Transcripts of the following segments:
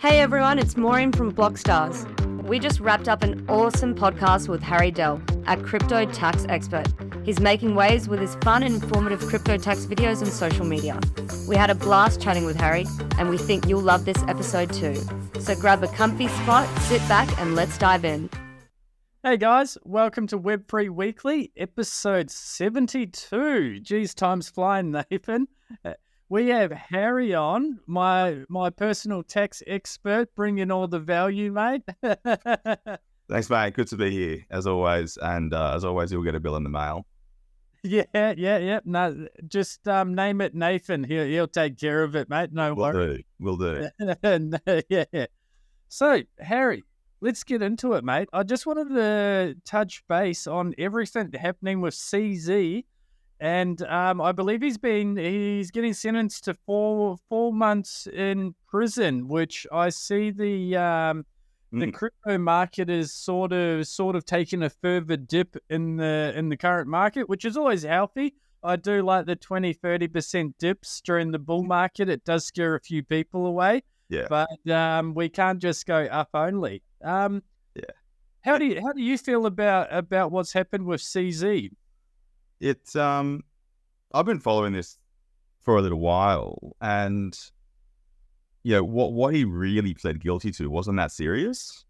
Hey everyone, it's Maureen from Blockstars. We just wrapped up an awesome podcast with Harry Dell, our crypto tax expert. He's making waves with his fun and informative crypto tax videos on social media. We had a blast chatting with Harry, and we think you'll love this episode too. So grab a comfy spot, sit back, and let's dive in. Hey guys, welcome to Web3 Weekly, episode 72. Geez, time's flying, Nathan. We have Harry on, my personal tax expert, bringing all the value, mate. Thanks, mate. Good to be here, as always. And as always, you'll get a bill in the mail. Yeah. No, just name it Nathan. He'll take care of it, mate. No worries. Will do. Yeah. So, Harry, let's get into it, mate. I just wanted to touch base on everything happening with CZ. And I believe he's getting sentenced to four months in prison, which I see the crypto market is sort of taking a further dip in the current market, which is always healthy. I do like the 20-30% dips during the bull market. It does scare a few people away. Yeah. But we can't just go up only. Yeah. How do you feel about what's happened with CZ? It's I've been following this for a little while, and what he really pled guilty to wasn't that serious.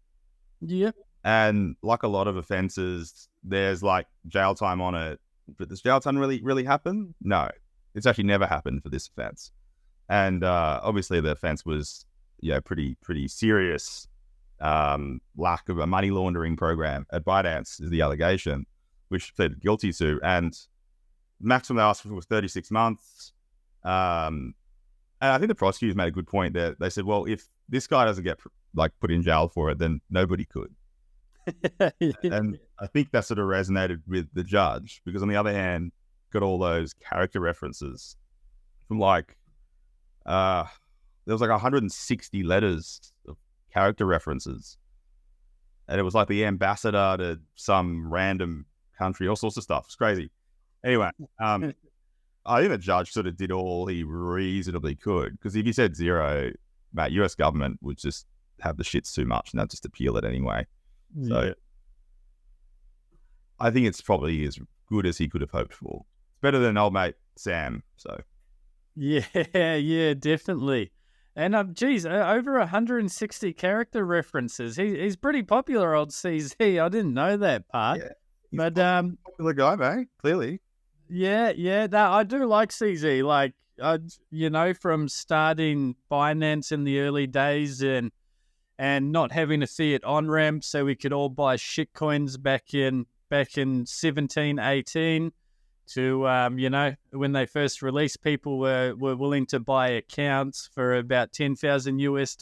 Yep. And like a lot of offenses, there's like jail time on it. But does jail time really happen? No, it's actually never happened for this offense. And obviously the offense was pretty serious. Lack of a money laundering program at Binance is the allegation, which he pleaded guilty to, and maximum they asked for was 36 months. And I think the prosecutors made a good point there. They said, well, if this guy doesn't get put in jail for it, then nobody could. And I think that sort of resonated with the judge, because on the other hand, got all those character references from there was 160 letters of character references. And it was like the ambassador to some random country, all sorts of stuff. It's crazy. Anyway, I think the judge sort of did all he reasonably could, because if he said zero, mate, US government would just have the shits too much and they'd just appeal it anyway. Yeah. So I think it's probably as good as he could have hoped for. It's better than old mate Sam. So yeah, definitely. And over 160 character references. He's pretty popular, old CZ. I didn't know that part. Yeah. But popular guy, mate. Clearly. Yeah. I do like CZ. From starting Binance in the early days and not having a fiat on ramp, so we could all buy shit coins back in 17, 18. To when they first released, people were willing to buy accounts for about $10,000 US.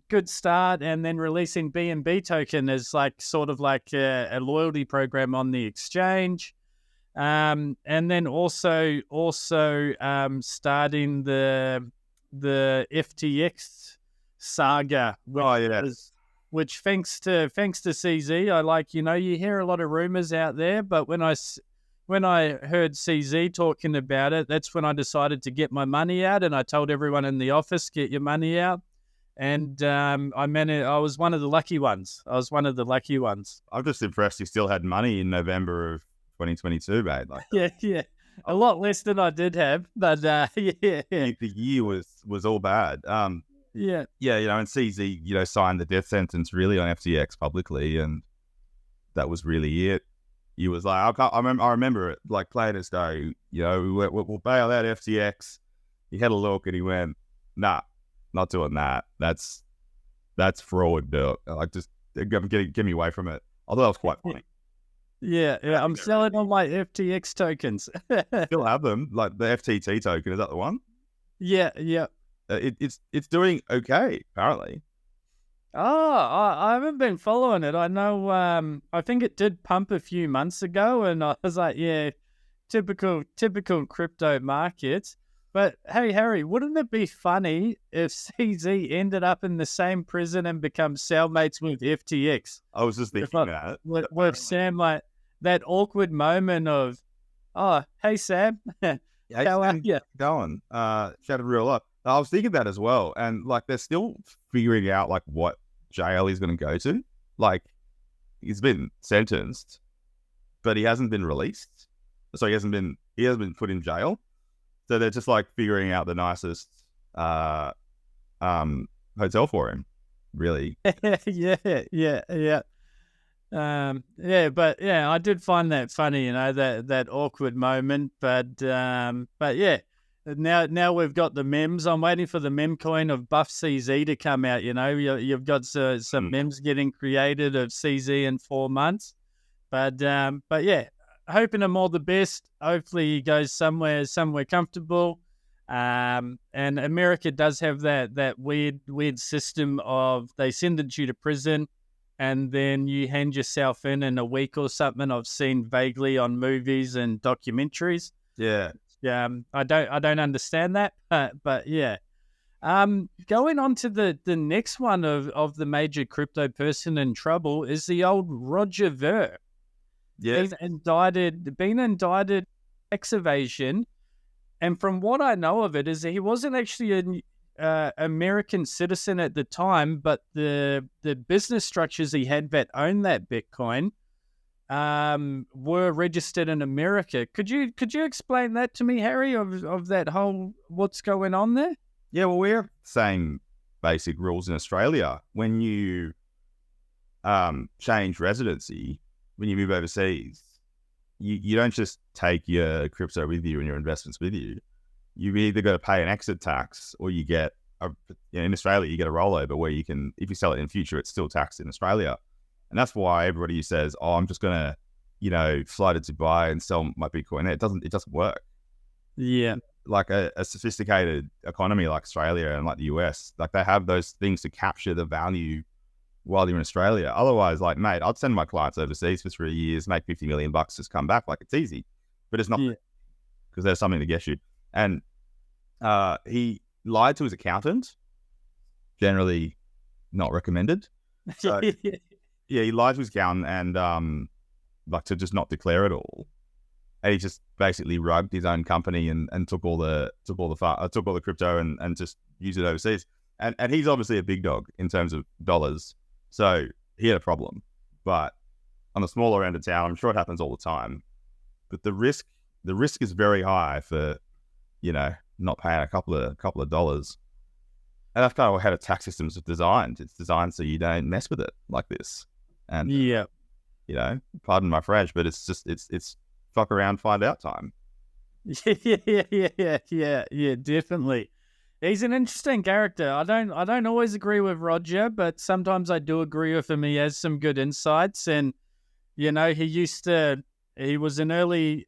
Good start, and then releasing BNB token as a loyalty program on the exchange, and then also starting the FTX saga. Which thanks to CZ, you hear a lot of rumors out there, but when I heard CZ talking about it, that's when I decided to get my money out, and I told everyone in the office, get your money out. And I was one of the lucky ones. I'm just impressed you still had money in November of 2022, mate. Yeah. A lot less than I did have, but yeah. The year was all bad. And CZ, signed the death sentence really on FTX publicly, and that was really it. He was like, I remember it like plain as day. We'll bail out FTX. He had a look and he went, nah, not doing that. That's fraud, Bill. Just get me away from it. Although that was quite funny. Yeah. I'm selling all my FTX tokens. Still have them, like the FTT token. Is that the one? Yeah. It's doing okay, apparently. Oh, I haven't been following it. I know. I think it did pump a few months ago, and I was like, yeah, typical crypto markets. But hey, Harry, wouldn't it be funny if CZ ended up in the same prison and become cellmates with FTX? I was just thinking that. With Sam, like that awkward moment of, oh, hey, Sam, how are you? Going. Chatted real up. I was thinking that as well. And like, they're still figuring out like what jail he's going to go to. Like, he's been sentenced, but he hasn't been released. So he hasn't been put in jail. So they're just like figuring out the nicest hotel for him, really. Yeah. But I did find that funny, that awkward moment. But yeah, now we've got the memes. I'm waiting for the meme coin of Buff CZ to come out. You've got some memes getting created of CZ in 4 months. But yeah, hoping him all the best. Hopefully he goes somewhere comfortable. And America does have that weird system of they send you to prison and then you hand yourself in a week or something. I've seen vaguely on movies and documentaries. Yeah. I don't understand that, but yeah. Going on to the next one of the major crypto person in trouble is the old Roger Ver. Yeah. Been indicted tax evasion. And from what I know of it is that he wasn't actually an American citizen at the time, but the business structures he had that owned that Bitcoin were registered in America. Could you explain that to me, Harry, of that whole what's going on there? Yeah, well, we have the same basic rules in Australia. When you change residency, when you move overseas, you don't just take your crypto with you and your investments with you. You either got to pay an exit tax, or you get in Australia you get a rollover where you can, if you sell it in future, it's still taxed in Australia, and that's why everybody says, "Oh, I'm just gonna, fly to Dubai and sell my Bitcoin." It doesn't work. Yeah, like a sophisticated economy like Australia and like the US, like they have those things to capture the value while you're in Australia. Otherwise, like, mate, I'd send my clients overseas for 3 years, make $50 million, just come back. Like, it's easy, but it's not, because there's something to get you. And he lied to his accountant, generally not recommended. So yeah, he lied to his accountant and like to just not declare it all. And he just basically rugged his own company and took all the crypto and just used it overseas. And he's obviously a big dog in terms of dollars. So he had a problem, but on the smaller end of town, I'm sure it happens all the time. But the risk is very high for, not paying a couple of dollars. And that's kind of how the tax system's designed. It's designed so you don't mess with it like this. And pardon my French, but it's fuck around, find out time. Yeah, definitely. He's an interesting character. I don't always agree with Roger, but sometimes I do agree with him. He has some good insights, and he was an early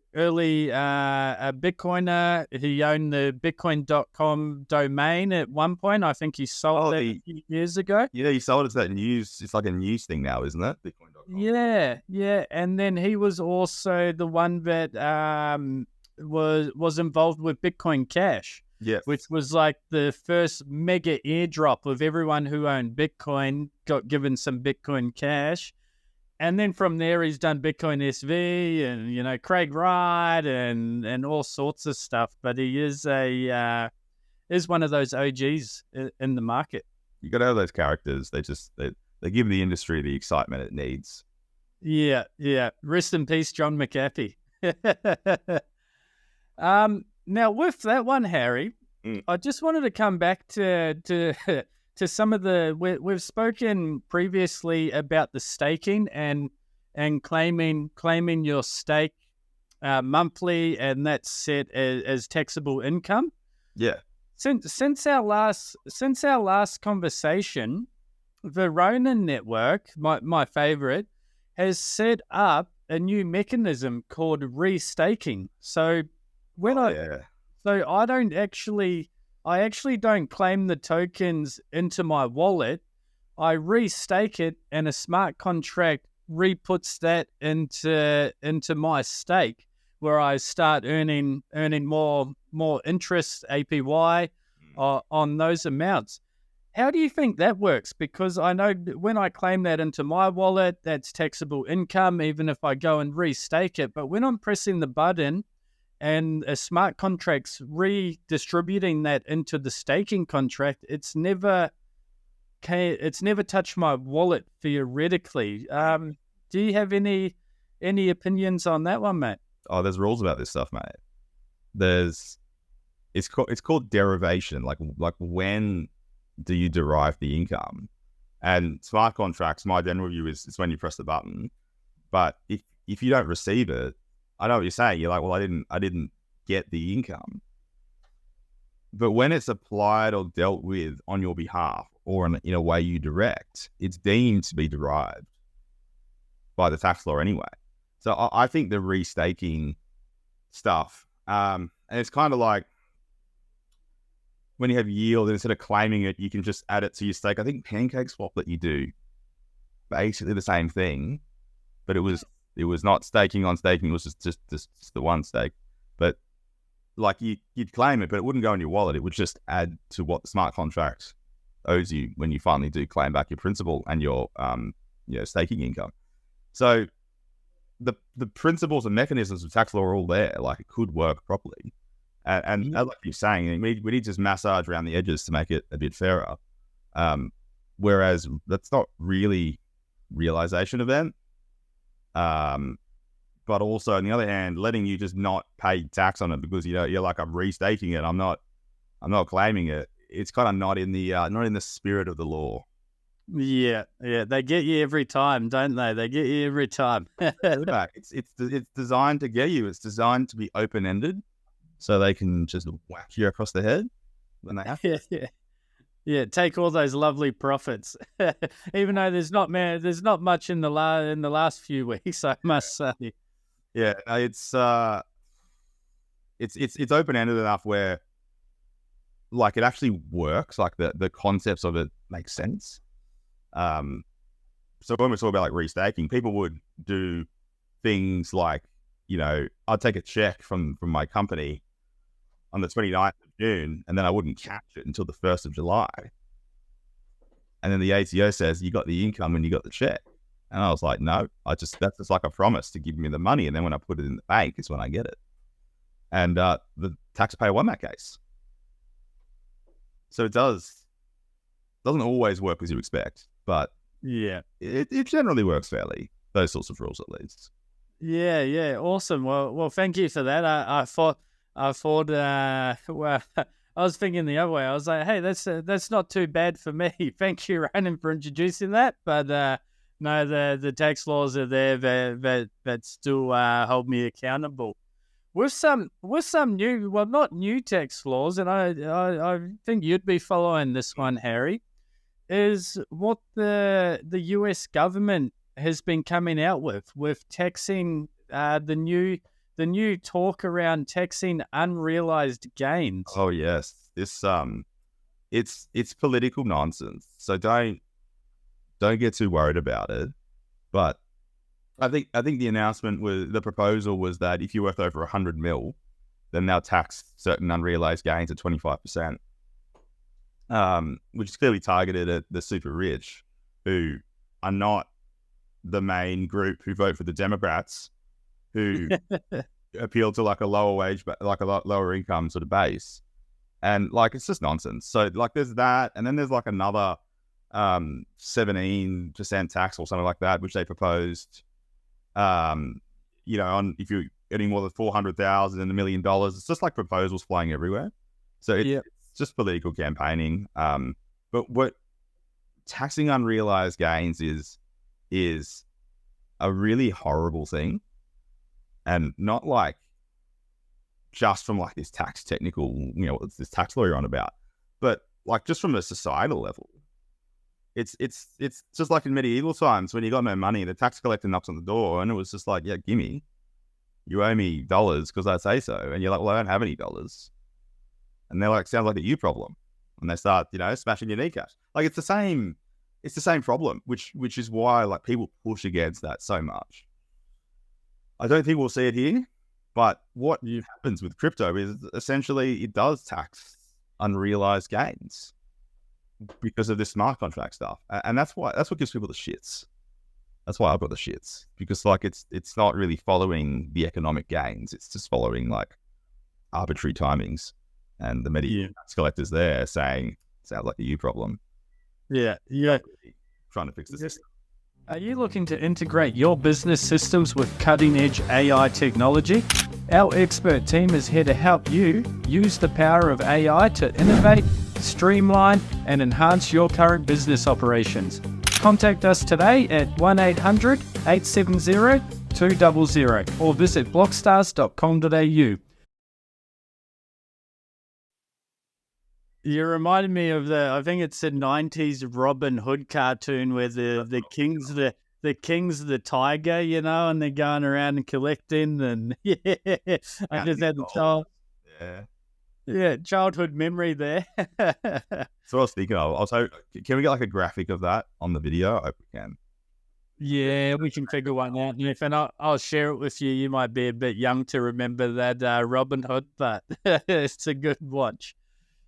Bitcoiner. He owned the Bitcoin.com domain at one point. I think he sold that a few years ago. Yeah, he sold it to that news. It's like a news thing now, isn't it? Bitcoin.com. Yeah. And then he was also the one that was involved with Bitcoin Cash. Yeah, which was like the first mega airdrop of everyone who owned Bitcoin got given some Bitcoin Cash. And then from there, he's done Bitcoin SV and, Craig Wright and all sorts of stuff. But he is one of those OGs in the market. You got to have those characters. They give the industry the excitement it needs. Yeah. Rest in peace, John McAfee. Now, with that one, Harry, I just wanted to come back to some of we've spoken previously about the staking and claiming your stake monthly, and that's set as taxable income. Yeah. Since our last conversation, the Ronin network, my favorite, has set up a new mechanism called restaking. So I actually don't claim the tokens into my wallet. I restake it, and a smart contract re-puts that into my stake, where I start earning more interest APY on those amounts. How do you think that works? Because I know when I claim that into my wallet, that's taxable income, even if I go and restake it. But when I'm pressing the button and a smart contract's redistributing that into the staking contract, it's never touched my wallet theoretically. Do you have any opinions on that one, mate? Oh, there's rules about this stuff, mate. It's called derivation. Like when do you derive the income? And smart contracts, my general view is it's when you press the button. But if you don't receive it, I know what you're saying. You're like, well, I didn't get the income. But when it's applied or dealt with on your behalf or in a way you direct, it's deemed to be derived by the tax law anyway. So I think the restaking stuff, and it's kind of like when you have yield, instead of claiming it, you can just add it to your stake. I think PancakeSwap that you do basically the same thing, but it was not staking on staking. It was just the one stake. But like you'd claim it, but it wouldn't go in your wallet. It would just add to what the smart contract owes you when you finally do claim back your principal and your staking income. So the principles and mechanisms of tax law are all there. Like it could work properly. And like you're saying, we need to just massage around the edges to make it a bit fairer. Whereas that's not really realization event. But also on the other hand, letting you just not pay tax on it because you're like, I'm restaking it. I'm not claiming it. It's kind of not in the spirit of the law. Yeah, they get you every time, don't they? They get you every time. It's designed to get you. It's designed to be open ended. So they can just whack you across the head when they have to. Yeah. Take all those lovely profits. Even though there's not much in the last few weeks, I must say. Yeah, it's open ended enough where, like, it actually works. Like the concepts of it make sense. So when we talk about like restaking, people would do things like, I'd take a check from my company on the 29th of June, and then I wouldn't catch it until the 1st of July. And then the ATO says, you got the income and you got the check. And I was like, no, that's just like a promise to give me the money. And then when I put it in the bank is when I get it. And the taxpayer won that case. So it doesn't always work as you expect, but yeah, it generally works fairly. Those sorts of rules, at least. Yeah, awesome. Well, thank you for that. I thought, well, I was thinking the other way. I was like, hey, that's not too bad for me. Thank you, Ronan, for introducing that. But no, the tax laws are there that still hold me accountable. With some new, well, not new tax laws, and I think you'd be following this one, Harry, is what the US government has been coming out with taxing the new talk around taxing unrealized gains. Oh yes, this it's political nonsense. So don't get too worried about it. But I think the proposal was that if you're worth over 100 mil, then they'll tax certain unrealized gains at 25%, which is clearly targeted at the super rich, who are not the main group who vote for the Democrats, who appeal to like a lower wage, but like a lower income sort of base. And like, it's just nonsense. So like there's that. And then there's like another 17% tax or something like that, which they proposed, on if you're getting more than 400,000 and $1 million, it's just like proposals flying everywhere. So it's just political campaigning. But what taxing unrealized gains is a really horrible thing, and not like just from like this tax technical, what's this tax law you're on about, but like just from a societal level. It's just like in medieval times when you got no money, the tax collector knocks on the door and it was just like, yeah, gimme, you owe me dollars because I say so. And you're like, well, I don't have any dollars. And they're like, sounds like a you problem. And they start, smashing your kneecaps. Like it's the same problem, which is why like people push against that so much. I don't think we'll see it here, but what happens with crypto is essentially it does tax unrealized gains because of this smart contract stuff, and that's what gives people the shits. That's why I've got the shits, because like it's not really following the economic gains; it's just following like arbitrary timings, and the media tax collectors there saying sounds like a you problem. Yeah. Trying to fix the system. Are you looking to integrate your business systems with cutting-edge AI technology? Our expert team is here to help you use the power of AI to innovate, streamline, and enhance your current business operations. Contact us today at 1-800-870-200 or visit blockstars.com.au. You reminded me of I think it's a 90s Robin Hood cartoon where the king's the tiger, you know, and they're going around and collecting, and I just had the childhood memory there. So I was thinking of, also, can we get like a graphic of that on the video? I hope we can. Yeah, we can figure one out, and I'll share it with you. You might be a bit young to remember that Robin Hood, but it's a good watch.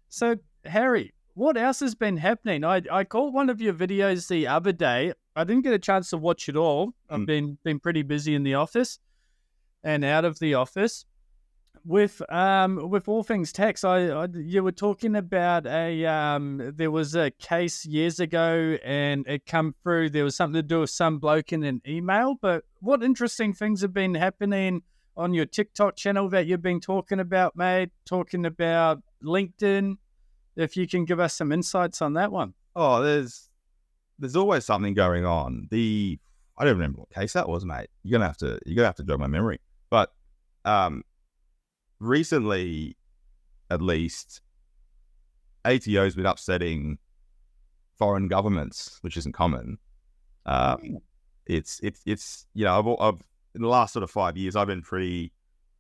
So, Harry, what else has been happening? I caught one of your videos the other day. I didn't get a chance to watch it all. I've been pretty busy in the office and out of the office. With all things tax, you were talking about there was a case years ago, and it come through. There was something to do with some bloke in an email. But what interesting things have been happening on your TikTok channel that you've been talking about, mate? Talking about LinkedIn. If you can give us some insights on that one. Oh, there's always something going on. I don't remember what case that was, mate. You're gonna have to jog my memory. But recently, at least, ATO's been upsetting foreign governments, which isn't common. It's you know, I've in the last sort of 5 years, I've been pretty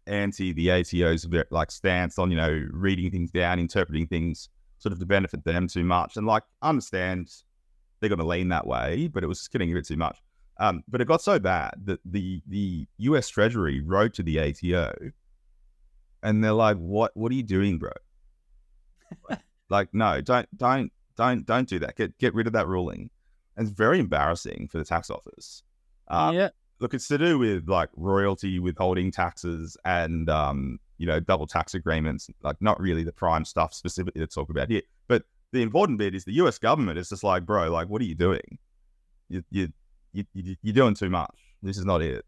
anti the ATO's like stance on, you know, reading things down, interpreting things sort of to benefit them too much. And like, I understand they're going to lean that way, but it was getting a bit too much. But it got so bad that the US Treasury wrote to the ATO, and they're like, "What are you doing, bro? Like, no, don't do that. Get rid of that ruling." And it's very embarrassing for the tax office. Look, it's to do with like royalty withholding taxes and you know, double tax agreements. Like, not really the prime stuff specifically to talk about here. But the important bit is the US government is just like, bro, like, what are you doing? You're doing too much. This is not it.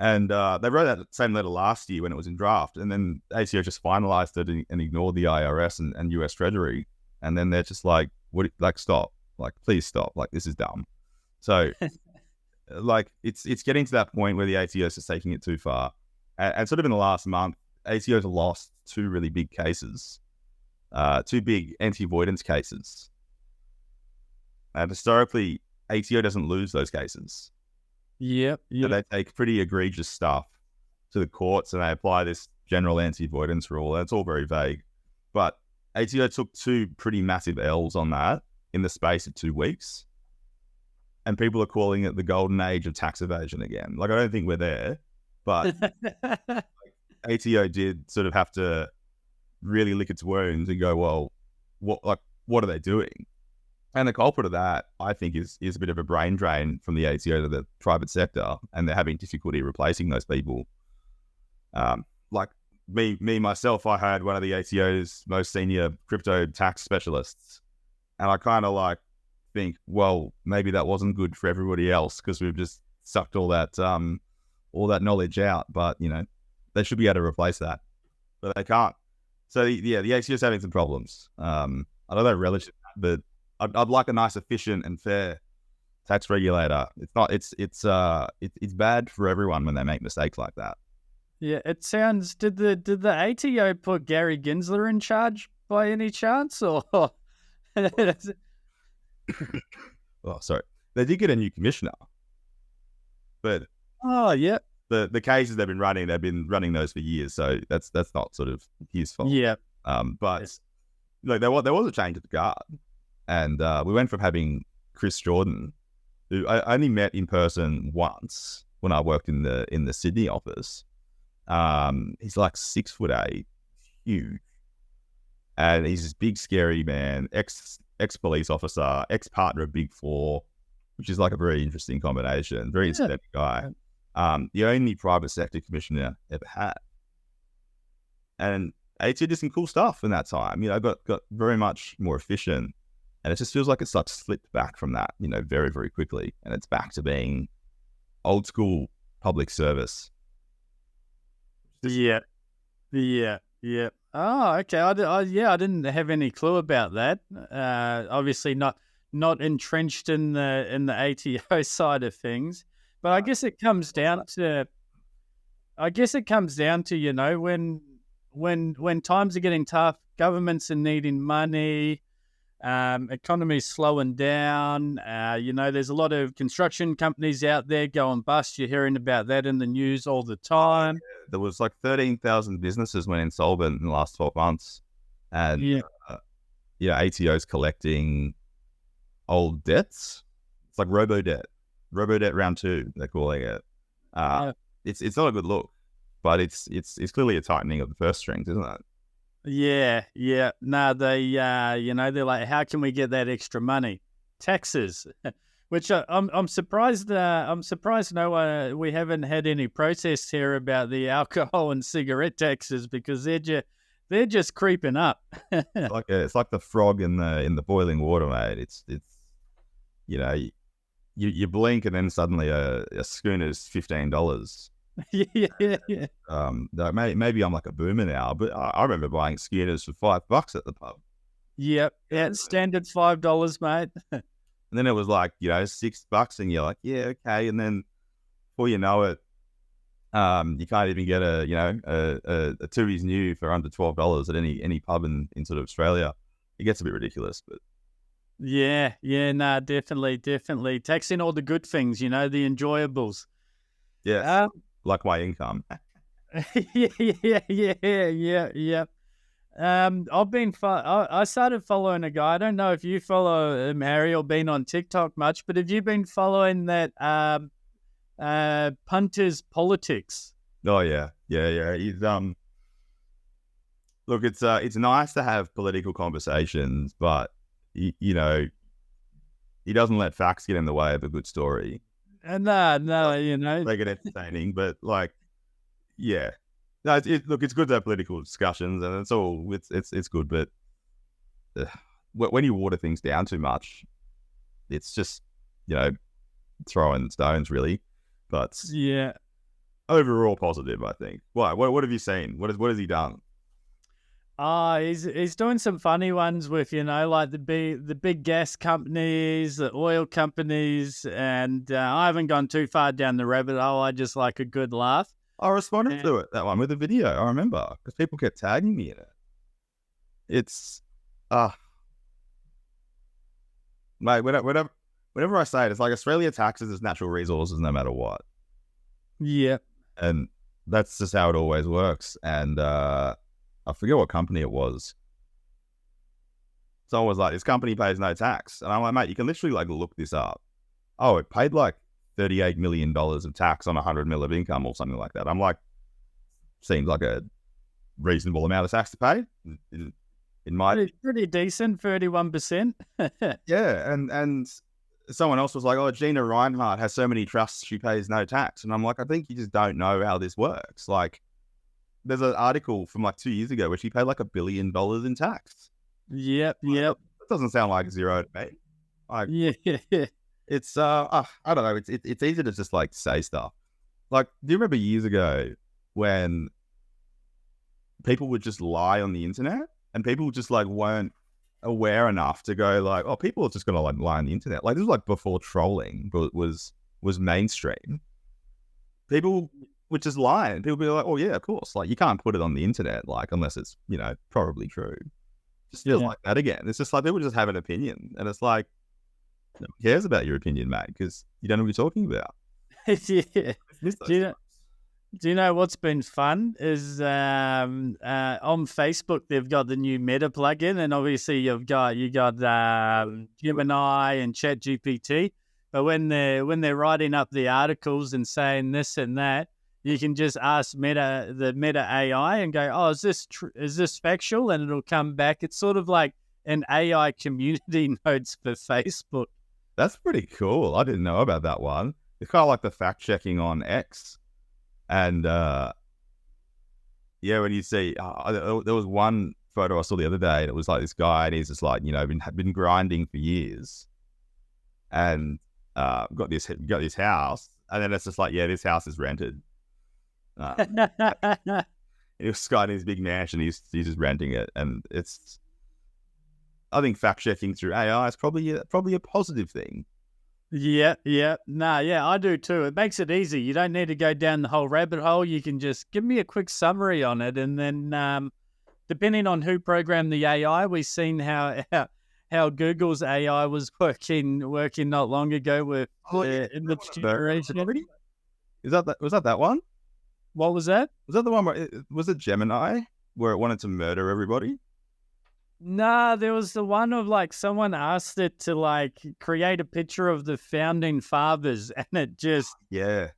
And they wrote that same letter last year when it was in draft, and then ATO just finalized it and ignored the IRS and US Treasury. And then they're just like, what? Like, stop. Like, please stop. Like, this is dumb. So, like, it's getting to that point where the ATO is just taking it too far. And sort of in the last month, ATO's lost two really big cases, two big anti-avoidance cases. And historically, ATO doesn't lose those cases. Yep. So they take pretty egregious stuff to the courts, and they apply this general anti-avoidance rule. And it's all very vague. But ATO took two pretty massive L's on that in the space of 2 weeks. And people are calling it the golden age of tax evasion again. Like, I don't think we're there, but like, ATO did sort of have to really lick its wounds and go, well, what are they doing? And the culprit of that, I think, is a bit of a brain drain from the ATO to the private sector, and they're having difficulty replacing those people. Like myself, I hired one of the ATO's most senior crypto tax specialists, and I kind of like think, well, maybe that wasn't good for everybody else because we've just sucked all that knowledge out. But you know, they should be able to replace that, but they can't. So the ATO is having some problems. I don't know relish it, but I'd like a nice, efficient, and fair tax regulator. It's not. It's bad for everyone when they make mistakes like that. Yeah, it sounds. Did the ATO put Gary Gensler in charge by any chance, or? Oh, sorry. They did get a new commissioner, but yeah, the cases they've been running those for years. So that's not sort of his fault. Yeah. But yes. Look, there was a change at the guard. And we went from having Chris Jordan, who I only met in person once when I worked in the Sydney office. He's like 6'8", huge, and he's this big, scary man, ex police officer, ex partner of Big Four, which is like a very interesting combination. Very aesthetic guy. The only private sector commissioner ever had. And ATO did some cool stuff in that time. Got very much more efficient, and it just feels like it's like slipped back from that, very, very quickly, and it's back to being old school public service. Yeah. Oh, okay. I didn't have any clue about that. Obviously not entrenched in the ATO side of things, but I guess it comes down to when times are getting tough, governments are needing money, economy's slowing down. There's a lot of construction companies out there going bust. You're hearing about that in the news all the time. There was like 13,000 businesses went insolvent in the last 12 months. And ATO's collecting old debts. It's like robo-debt round 2, they're calling it. It's not a good look, but it's clearly a tightening of the purse strings, isn't it? Yeah. No, they're like, how can we get that extra money? Taxes, which I'm surprised. I'm surprised we haven't had any protests here about the alcohol and cigarette taxes, because they're just creeping up. It's like the frog in the boiling water, mate. It's you blink and then suddenly a schooner's $15. Yeah. Maybe I'm like a boomer now, but I remember buying schooners for $5 at the pub. Yep, standard $5, mate. And then it was like, $6, and you're like, yeah, okay. And then before you know it, you can't even get a Tooheys New for under $12 at any pub in sort of Australia. It gets a bit ridiculous, but yeah, nah, definitely taxing all the good things, the enjoyables. Yeah, like my income. Yeah. I started following a guy. I don't know if you follow him, Harry, or been on TikTok much, but have you been following that Punters Politics? Oh yeah. He's look, it's nice to have political conversations, but he doesn't let facts get in the way of a good story. No, Make it entertaining, but yeah. No, it's good to have political discussions, and it's good, but when you water things down too much, it's just throwing stones, really. But yeah, overall positive, I think. What have you seen? What has he done? He's doing some funny ones with like the big gas companies, the oil companies, and I haven't gone too far down the rabbit hole. I just like a good laugh. I responded to it, that one, with a video, I remember, because people kept tagging me in it. It's, mate, whenever I say it, it's like Australia taxes its natural resources no matter what. Yeah. And that's just how it always works. And I forget what company it was. Someone was like, this company pays no tax. And I'm like, mate, you can literally look this up. Oh, it paid $38 million of tax on 100 mil of income or something like that. I'm like, seems like a reasonable amount of tax to pay. In my pretty decent, 31%. Yeah, and someone else was like, oh, Gina Reinhardt has so many trusts, she pays no tax. And I'm like, I think you just don't know how this works. There's an article from 2 years ago where she paid $1 billion in tax. Yep. That doesn't sound like zero to me. Yeah. It's I don't know. It's easy to just say stuff. Do you remember years ago when people would just lie on the internet, and people just weren't aware enough to go oh, people are just gonna lie on the internet. This was before trolling was mainstream. People would just lie, and people would be like, oh yeah, of course. You can't put it on the internet unless it's probably true. Just feels like that again. It's just people just have an opinion, and it's no one cares about your opinion, mate, because you don't know what you're talking about. Yeah. Do you know what's been fun is on Facebook they've got the new Meta plugin, and obviously you got Gemini and ChatGPT. But when they're writing up the articles and saying this and that, you can just ask the Meta AI and go, oh, is this factual? And it'll come back. It's sort of like an AI community notes for Facebook. That's pretty cool. I didn't know about that one. It's kind of like the fact checking on X, and Yeah, when you see, there was one photo I saw the other day, and it was like this guy, and he's just like, been grinding for years, and got this house, and then it's just like, yeah, this house is rented. He was guy in his big mansion, he's just renting it, and I think fact checking through AI is probably a positive thing. Yeah, I do too. It makes it easy. You don't need to go down the whole rabbit hole. You can just give me a quick summary on it, and then depending on who programmed the AI, we've seen how Google's AI was working not long ago with image generation. Was that that one? What was that? Was that the one where was it Gemini where it wanted to murder everybody? Nah, there was the one of like someone asked it to like create a picture of the founding fathers, and it just I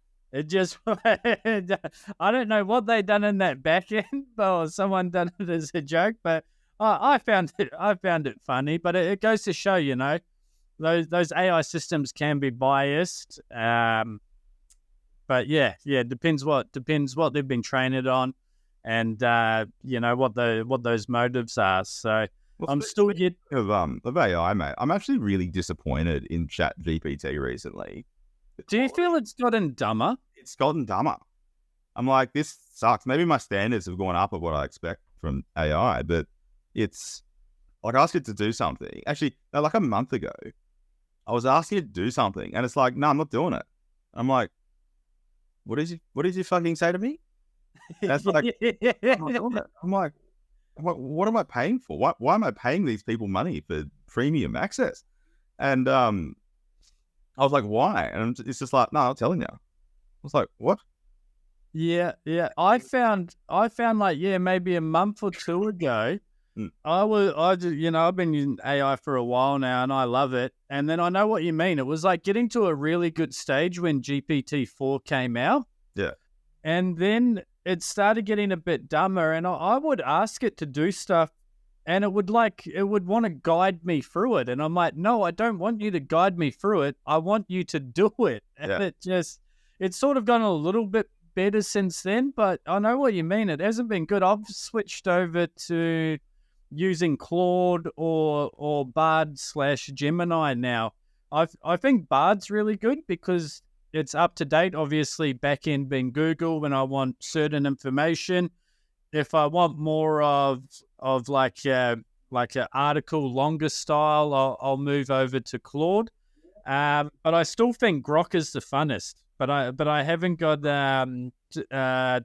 don't know what they done in that back end, or someone done it as a joke, but I found it funny. But it goes to show, those AI systems can be biased. But yeah, depends what they've been trained it on, and what those motives are. So I'm still of AI, mate. I'm actually really disappointed in ChatGPT recently. Do you feel it's gotten dumber? It's gotten dumber. I'm like, this sucks. Maybe my standards have gone up of what I expect from AI, but it's like I asked it to do something. Actually, no, like a month ago, I was asking it to do something, and it's like, no, I'm not doing it. I'm like, what did you fucking say to me? That's like, I'm like, what am I paying for? Why am I paying these people money for premium access? And I was like, why? And it's just like, no, I'm telling you. I was like, what? Yeah. I found like, maybe a month or two ago, I've been using AI for a while now, and I love it. And then I know what you mean. It was like getting to a really good stage when GPT-4 came out. Yeah. And then it started getting a bit dumber, and I would ask it to do stuff, and it would want to guide me through it. And I'm like, no, I don't want you to guide me through it. I want you to do it. And it's sort of gone a little bit better since then, but I know what you mean. It hasn't been good. I've switched over to using Claude or Bard / Gemini now. I think Bard's really good because it's up to date. Obviously, back end being Google when I want certain information. If I want more of like an article longer style, I'll move over to Claude. But I still think Grok is the funnest. But I haven't got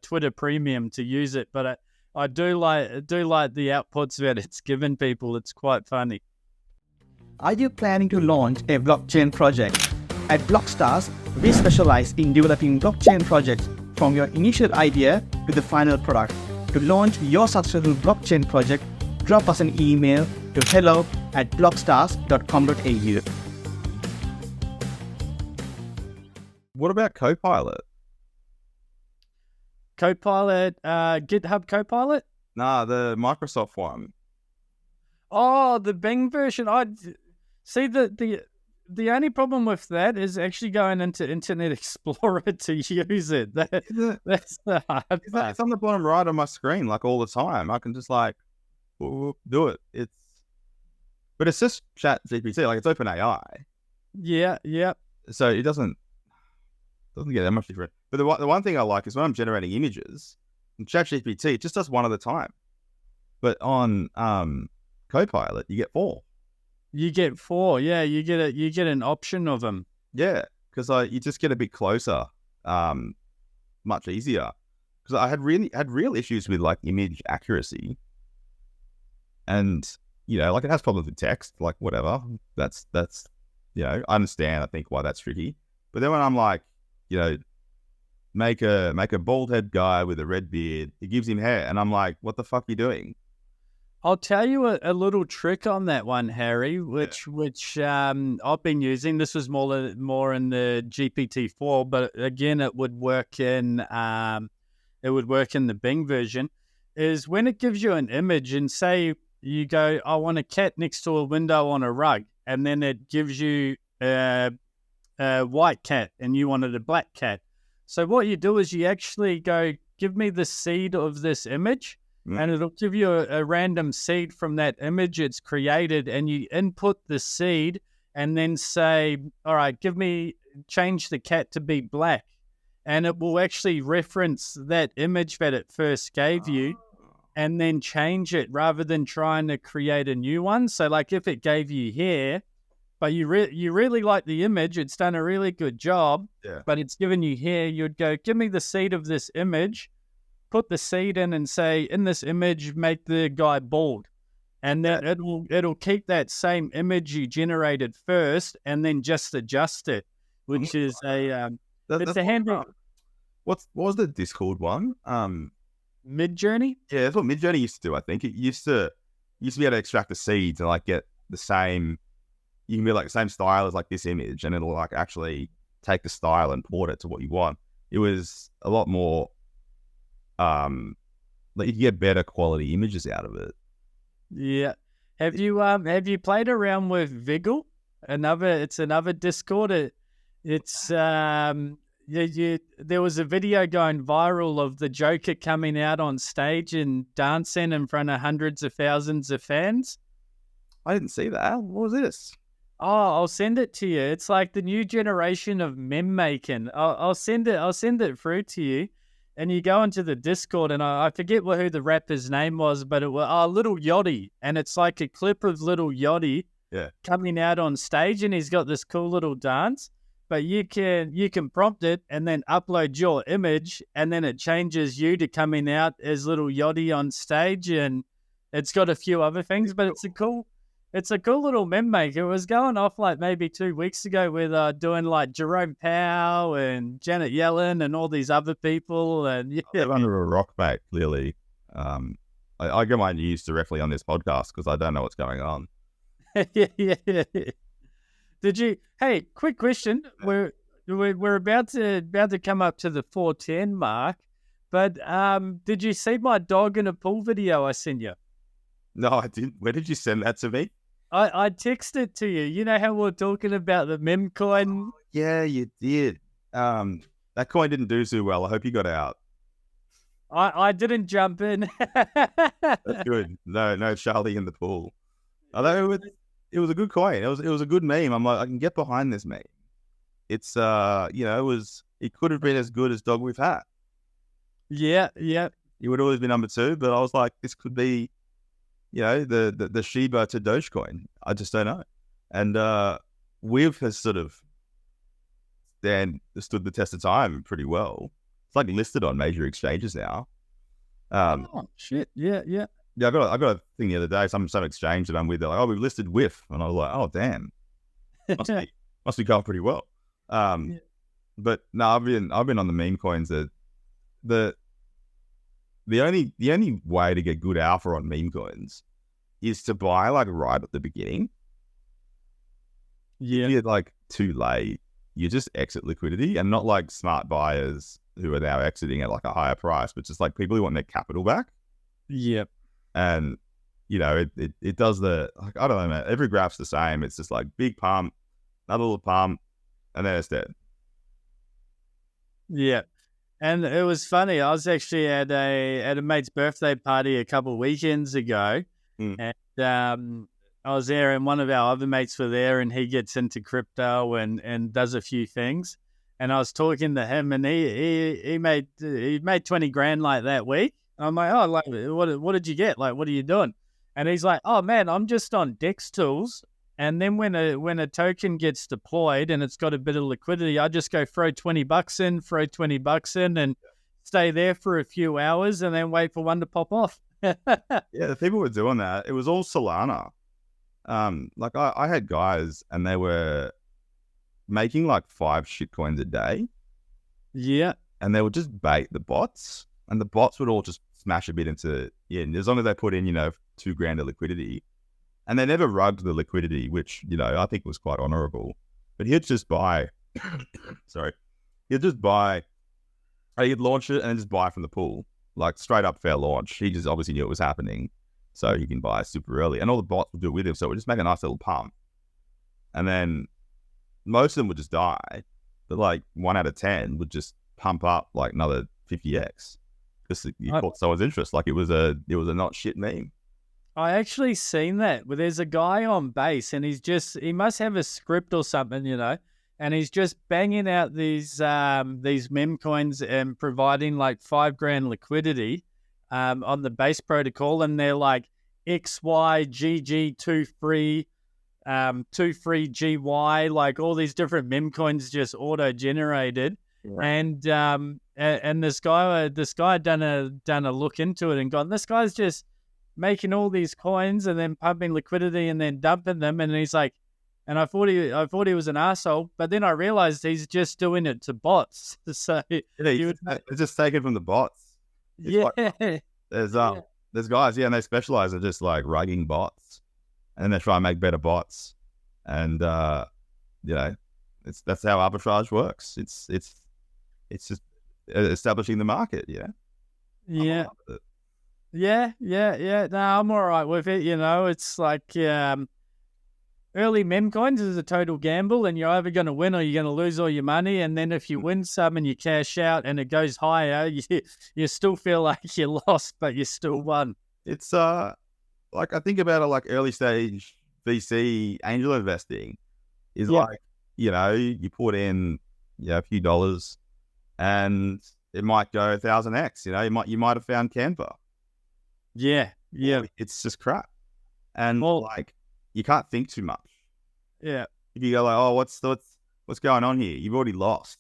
Twitter Premium to use it. But I do like the outputs that it's given people. It's quite funny. Are you planning to launch a blockchain project? At Blockstars, we specialize in developing blockchain projects from your initial idea to the final product. To launch your successful blockchain project, drop us an email to hello@blockstars.com.au. What about Copilot? Copilot, GitHub Copilot? Nah, the Microsoft one. Oh, the Bing version. I see the only problem with that is actually going into Internet Explorer to use it. That's the hard part. It's on the bottom right of my screen, like all the time. I can just like do it. But it's just ChatGPT, like it's OpenAI. Yeah. So it doesn't get that much different. But the one thing I like is when I'm generating images, in ChatGPT, it just does one at a time. But on Copilot, you get 4. You get 4, yeah. You get an option of them. Yeah, because you just get a bit closer, much easier. Because I had real issues with like image accuracy, and like it has problems with text, like whatever. That's I understand. I think why that's tricky. But then when I'm like, make a bald head guy with a red beard, it gives him hair, and I'm like, what the fuck are you doing? I'll tell you a little trick on that one, Harry, which I've been using. This was more in the GPT-4, but again, it would work in the Bing version. Is when it gives you an image and say you go, I want a cat next to a window on a rug, and then it gives you a white cat and you wanted a black cat. So what you do is you actually go give me the seed of this image, and it'll give you a random seed from that image it's created, and you input the seed and then say, all right, change the cat to be black. And it will actually reference that image that it first gave you and then change it rather than trying to create a new one. So like if it gave you hair, but you really like the image, it's done a really good job, but it's given you hair, you'd go, give me the seed of this image, put the seed in and say, in this image, make the guy bald. And then it'll keep that same image you generated first and then just adjust it, which is it's a handy. What was the Discord one? Midjourney? Yeah, that's what Midjourney used to do, I think. It used to be able to extract the seeds and like get the same, you can be like the same style as like this image, and it'll like actually take the style and port it to what you want. It was a lot more like you get better quality images out of it. Yeah. Have you played around with Viggle? It's another Discord. There was a video going viral of the Joker coming out on stage and dancing in front of hundreds of thousands of fans. I didn't see that. What was this? Oh, I'll send it to you. It's like the new generation of meme making. I'll send it through to you, and you go into the Discord, and I forget who the rapper's name was, but it was Little Yachty, and it's like a clip of Little Yachty coming out on stage, and he's got this cool little dance. But you can prompt it and then upload your image, and then it changes you to coming out as Little Yachty on stage, and it's got a few other things. But it's a cool little meme maker. It was going off like maybe 2 weeks ago with doing like Jerome Powell and Janet Yellen and all these other people. And I'm under a rock, mate. Clearly, I get my news directly on this podcast because I don't know what's going on. yeah. Did you? Hey, quick question. We're about to come up to the 410 mark, but did you see my dog in a pool video I sent you? No, I didn't. Where did you send that to me? I texted it to you. You know how we were talking about the meme coin? Oh, yeah, you did. That coin didn't do so well. I hope you got out. I didn't jump in. That's good. No Charlie in the pool. Although it was a good coin. It was a good meme. I'm like, I can get behind this meme. It's it could have been as good as Dog With Hat. Yeah. It would have always been number 2, but I was like, this could be, the Shiba to Dogecoin. I just don't know. And Wiv has sort of stood the test of time pretty well. It's like listed on major exchanges now. Oh shit! Yeah. Yeah, I got a thing the other day. Some exchange that I'm with. They're like, "Oh, we've listed WIF," and I was like, "Oh, damn, must be going pretty well." But no, I've been on the meme coins. That the only way to get good alpha on meme coins is to buy like right at the beginning. Yeah, if you're like too late, you just exit liquidity, and not like smart buyers who are now exiting at like a higher price, but just like people who want their capital back. Yep. And, it does I don't know, man, every graph's the same. It's just like big pump, another little pump, and then it's dead. Yeah. And it was funny. I was actually at a mate's birthday party a couple of weekends ago. And I was there, and one of our other mates were there, and he gets into crypto and does a few things. And I was talking to him, and he made 20 grand like that week. I'm like, oh, like, what did you get? Like, what are you doing? And he's like, oh man, I'm just on Dex Tools. And then when a token gets deployed and it's got a bit of liquidity, I just go throw $20 in, and stay there for a few hours, and then wait for one to pop off. Yeah, the people were doing that. It was all Solana. Like I had guys, and they were making like 5 shitcoins a day. Yeah. And they would just bait the bots, and the bots would all just smash a bit into, as long as they put in, $2 grand of liquidity. And they never rugged the liquidity, which, I think was quite honorable. But he'd just buy, he'd launch it and then just buy from the pool, like straight up fair launch. He just obviously knew it was happening, so he can buy super early. And all the bots would do it with him, so it would just make a nice little pump. And then most of them would just die, but like 1 out of 10 would just pump up like another 50x. because you caught someone's interest. Like it was a not shit meme. I actually seen that. Well, there's a guy on base, and he must have a script or something, and he's just banging out these meme coins and providing like $5,000 liquidity on the base protocol, and they're like XYGG 23 GY, like all these different meme coins just auto generated. And this guy done a look into it and gone, this guy's just making all these coins and then pumping liquidity and then dumping them. And he's like, and I thought he was an asshole, but then I realized he's just doing it to bots. So it's just taken from the bots. There's guys, and they specialize in just like rugging bots, and then they try and make better bots, and that's how arbitrage works. It's just establishing the market. Yeah. No, I'm all right with it. It's like early meme coins is a total gamble, and you're either going to win or you're going to lose all your money. And then if you win some and you cash out and it goes higher, you still feel like you lost, but you still won. It's like I think about it like early stage VC angel investing is like, you put in a few dollars and it might go 1,000x. You might have found Canva. Yeah. It's just crap. And you can't think too much. Yeah. If you go like, oh, what's going on here? You've already lost.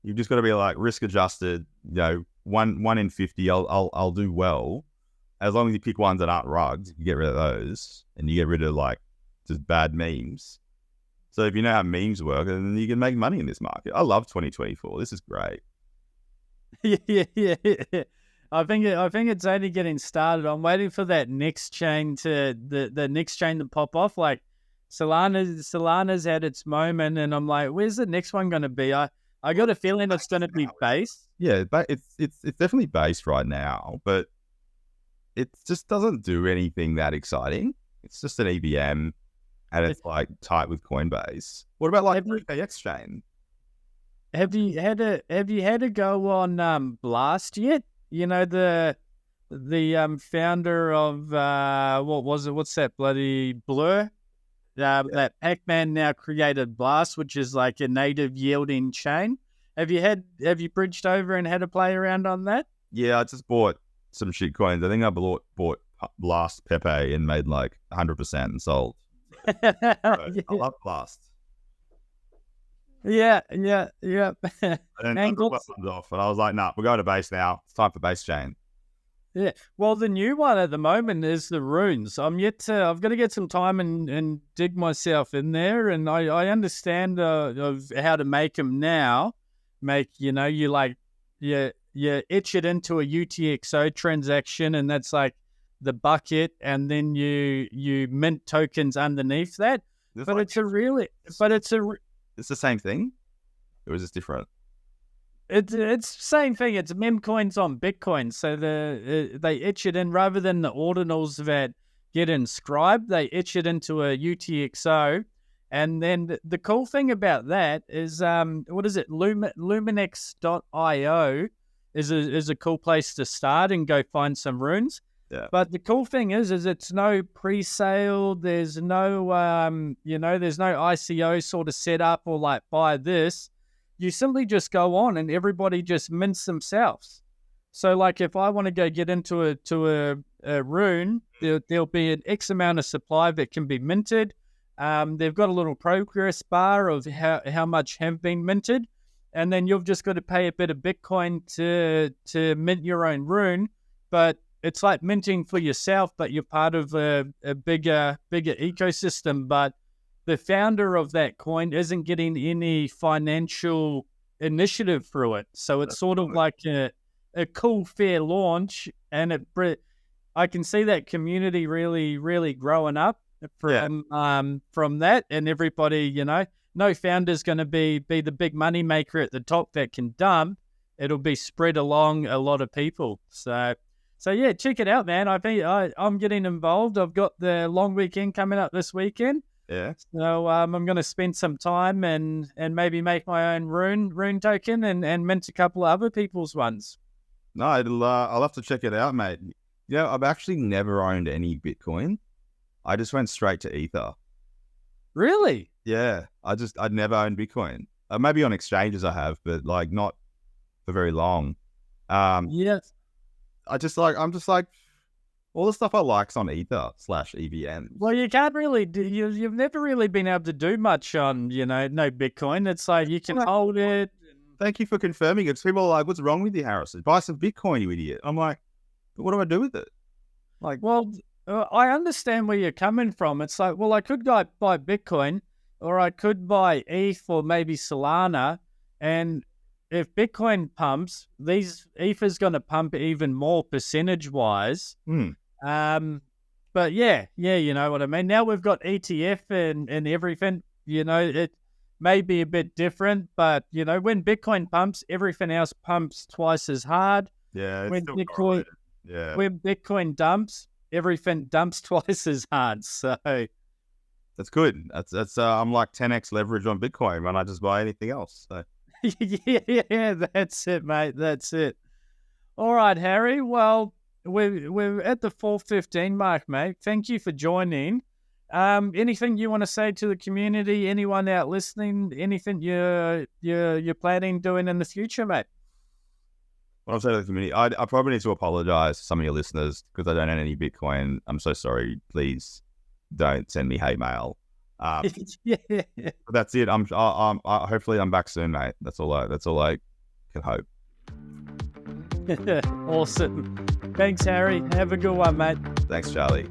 You've just got to be like risk adjusted, 1 in 50, I'll do well. As long as you pick ones that aren't rugs, you get rid of those and you get rid of like just bad memes. So if you know how memes work, then you can make money in this market. I love 2024. This is great. Yeah. I think it's only getting started. I'm waiting for that next chain the next chain to pop off. Like Solana's had its moment, and I'm like, where's the next one going to be? I got a feeling it's going to be base. Yeah, but it's definitely base right now, but it just doesn't do anything that exciting. It's just an EVM, and it's like tight with Coinbase. What about like KX chain? Have you had a go on Blast yet? The founder of what was it? What's that bloody Blur? That Pac-Man now created Blast, which is like a native yielding chain. Have you bridged over and had a play around on that? Yeah, I just bought some shit coins. I think I bought Blast Pepe and made like 100% and sold. I love Blast. Yeah. And I took my funds off, and I was like, nah, we're going to base now. It's time for base chain. Yeah. Well, the new one at the moment is the runes. I've got to get some time and dig myself in there, and I understand of how to make them now. You etch it into a UTXO transaction, and that's like the bucket, and then you mint tokens underneath that. It's the same thing, or is this different? It's the same thing. It's meme coins on Bitcoin. So they etch it in rather than the ordinals that get inscribed. They etch it into a UTXO, and then the cool thing about that is what is it? Luminex.io is a cool place to start and go find some runes. Yeah. But the cool thing is it's no pre-sale. There's no there's no ICO sort of setup or like buy this. You simply just go on and everybody just mints themselves. So like if I want to go get into a rune, there'll be an X amount of supply that can be minted. They've got a little progress bar of how much have been minted, and then you've just got to pay a bit of Bitcoin to mint your own rune. But it's like minting for yourself, but you're part of a bigger ecosystem. But the founder of that coin isn't getting any financial initiative through it. So it's sort of like a cool, fair launch. And I can see that community really, really growing up from that. And everybody, no founder's going to be the big money maker at the top that can dump. It'll be spread along a lot of people. So yeah, check it out, man. I'm getting involved. I've got the long weekend coming up this weekend. Yeah. So I'm going to spend some time and maybe make my own rune token and mint a couple of other people's ones. No, I'll have to check it out, mate. Yeah, I've actually never owned any Bitcoin. I just went straight to Ether. Really? Yeah, I'd never owned Bitcoin. Maybe on exchanges I have, but like not for very long. Yes. I'm just like all the stuff I like's on Ether/EVM. Well, you can't really do, you've never really been able to do much on, no Bitcoin. It's like you can hold it. Thank you for confirming it. People are like, "What's wrong with you, Harrison? Buy some Bitcoin, you idiot." I'm like, "But what do I do with it?" Like, Well, I understand where you're coming from. It's like, well, I could go buy Bitcoin, or I could buy ETH or maybe Solana, and if Bitcoin pumps, these ETH is going to pump even more percentage-wise. But yeah, you know what I mean. Now we've got ETF and everything. It may be a bit different, but when Bitcoin pumps, everything else pumps twice as hard. yeah, it's When still Bitcoin correlated. Yeah, when Bitcoin dumps, everything dumps twice as hard. So that's good. That's I'm like 10x leverage on Bitcoin when I just buy anything else. So. yeah, that's it, mate. That's it. All right, Harry. Well, we're at the 4:15 mark, mate. Thank you for joining. Anything you want to say to the community? Anyone out listening? Anything you're planning doing in the future, mate? What I'm saying to the community, I probably need to apologize to some of your listeners because I don't own any Bitcoin. I'm so sorry. Please don't send me hate mail. Yeah. But that's it. Hopefully I'm back soon, mate. That's all I can hope. Awesome. Thanks, Harry. Have a good one, mate. Thanks, Charlie.